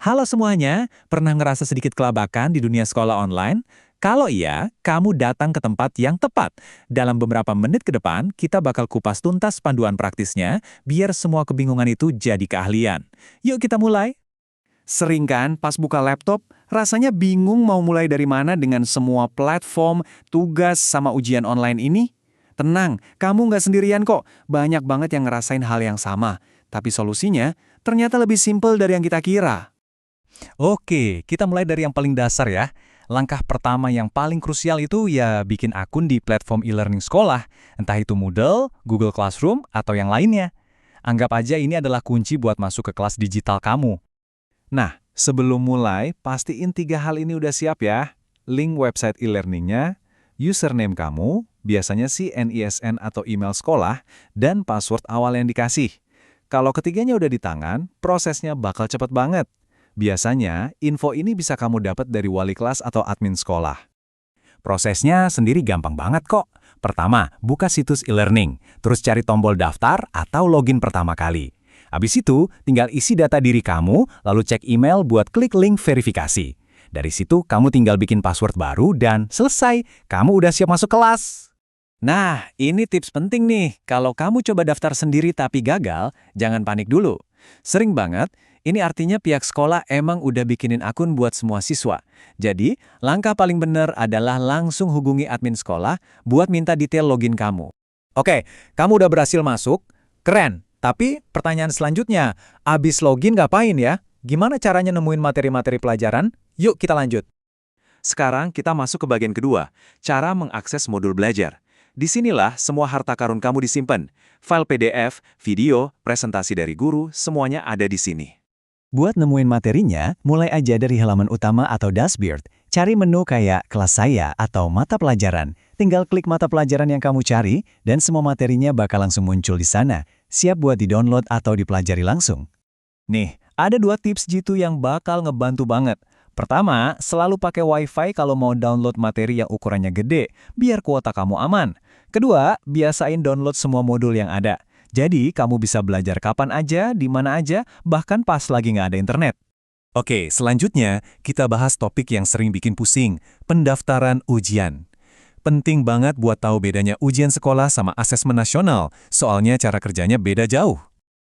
Halo semuanya, pernah ngerasa sedikit kelabakan di dunia sekolah online? Kalau iya, kamu datang ke tempat yang tepat. Dalam beberapa menit ke depan, kita bakal kupas tuntas panduan praktisnya, biar semua kebingungan itu jadi keahlian. Yuk kita mulai. Sering kan pas buka laptop, rasanya bingung mau mulai dari mana dengan semua platform, tugas, sama ujian online ini? Tenang, kamu nggak sendirian kok. Banyak banget yang ngerasain hal yang sama. Tapi solusinya ternyata lebih simpel dari yang kita kira. Oke, kita mulai dari yang paling dasar ya. Langkah pertama yang paling krusial itu ya bikin akun di platform e-learning sekolah, entah itu Moodle, Google Classroom, atau yang lainnya. Anggap aja ini adalah kunci buat masuk ke kelas digital kamu. Nah, sebelum mulai, pastiin 3 hal ini udah siap ya. Link website e-learningnya, username kamu, biasanya sih NISN atau email sekolah, dan password awal yang dikasih. Kalau ketiganya udah di tangan, prosesnya bakal cepet banget. Biasanya, info ini bisa kamu dapat dari wali kelas atau admin sekolah. Prosesnya sendiri gampang banget kok. Pertama, buka situs e-learning, terus cari tombol daftar atau login pertama kali. Habis itu, tinggal isi data diri kamu, lalu cek email buat klik link verifikasi. Dari situ, kamu tinggal bikin password baru dan selesai, kamu udah siap masuk kelas. Nah, ini tips penting nih. Kalau kamu coba daftar sendiri tapi gagal, jangan panik dulu. Sering banget, ini artinya pihak sekolah emang udah bikinin akun buat semua siswa. Jadi, langkah paling benar adalah langsung hubungi admin sekolah buat minta detail login kamu. Oke, kamu udah berhasil masuk? Keren. Tapi pertanyaan selanjutnya, abis login ngapain ya? Gimana caranya nemuin materi-materi pelajaran? Yuk kita lanjut. Sekarang kita masuk ke bagian kedua, cara mengakses modul belajar. Disinilah semua harta karun kamu disimpan. File PDF, video, presentasi dari guru, semuanya ada di sini. Buat nemuin materinya, mulai aja dari halaman utama atau dashboard. Cari menu kayak kelas saya atau mata pelajaran. Tinggal klik mata pelajaran yang kamu cari, dan semua materinya bakal langsung muncul di sana. Siap buat di-download atau dipelajari langsung. Nih, ada 2 tips jitu yang bakal ngebantu banget. Pertama, selalu pakai WiFi kalau mau download materi yang ukurannya gede, biar kuota kamu aman. Kedua, biasain download semua modul yang ada. Jadi, kamu bisa belajar kapan aja, di mana aja, bahkan pas lagi nggak ada internet. Oke, selanjutnya kita bahas topik yang sering bikin pusing, pendaftaran ujian. Penting banget buat tahu bedanya ujian sekolah sama asesmen nasional, soalnya cara kerjanya beda jauh.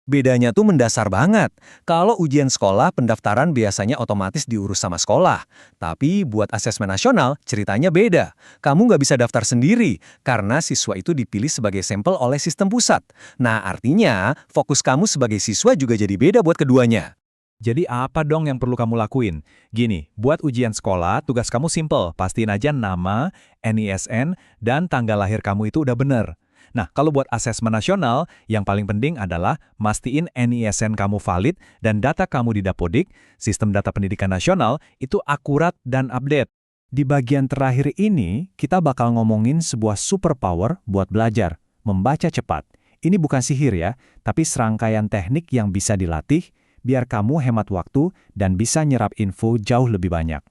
Bedanya tuh mendasar banget. Kalau ujian sekolah, pendaftaran biasanya otomatis diurus sama sekolah. Tapi buat asesmen nasional, ceritanya beda. Kamu nggak bisa daftar sendiri, karena siswa itu dipilih sebagai sampel oleh sistem pusat. Nah, artinya fokus kamu sebagai siswa juga jadi beda buat keduanya. Jadi apa dong yang perlu kamu lakuin? Gini, buat ujian sekolah, tugas kamu simple. Pastiin aja nama, NISN, dan tanggal lahir kamu itu udah bener. Nah, kalau buat asesmen nasional, yang paling penting adalah mastiin NISN kamu valid dan data kamu di Dapodik, Sistem Data Pendidikan Nasional, itu akurat dan update. Di bagian terakhir ini, kita bakal ngomongin sebuah superpower buat belajar, membaca cepat. Ini bukan sihir ya, tapi serangkaian teknik yang bisa dilatih, biar kamu hemat waktu dan bisa nyerap info jauh lebih banyak.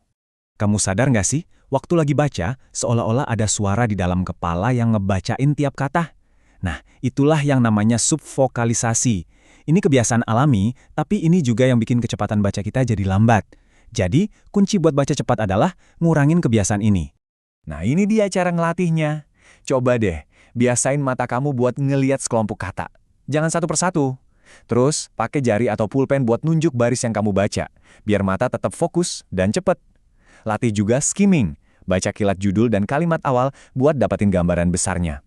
Kamu sadar nggak sih, waktu lagi baca, seolah-olah ada suara di dalam kepala yang ngebacain tiap kata? Nah, itulah yang namanya subvokalisasi. Ini kebiasaan alami, tapi ini juga yang bikin kecepatan baca kita jadi lambat. Jadi, kunci buat baca cepat adalah ngurangin kebiasaan ini. Nah, ini dia cara ngelatihnya. Coba deh, biasain mata kamu buat ngeliat sekelompok kata. Jangan satu persatu. Terus, pakai jari atau pulpen buat nunjuk baris yang kamu baca, biar mata tetap fokus dan cepet. Latih juga skimming, baca kilat judul dan kalimat awal buat dapatin gambaran besarnya.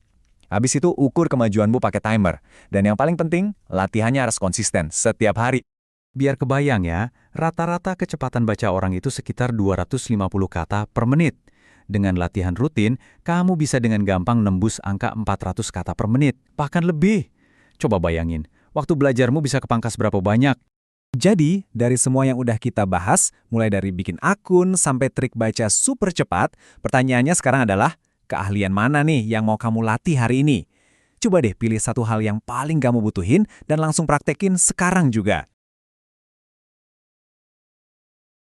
Habis itu ukur kemajuanmu pakai timer. Dan yang paling penting, latihannya harus konsisten setiap hari. Biar kebayang ya, rata-rata kecepatan baca orang itu sekitar 250 kata per menit. Dengan latihan rutin, kamu bisa dengan gampang nembus angka 400 kata per menit, bahkan lebih. Coba bayangin, waktu belajarmu bisa kepangkas berapa banyak. Jadi, dari semua yang udah kita bahas, mulai dari bikin akun sampai trik baca super cepat, pertanyaannya sekarang adalah, keahlian mana nih yang mau kamu latih hari ini? Coba deh pilih satu hal yang paling kamu butuhin dan langsung praktekin sekarang juga.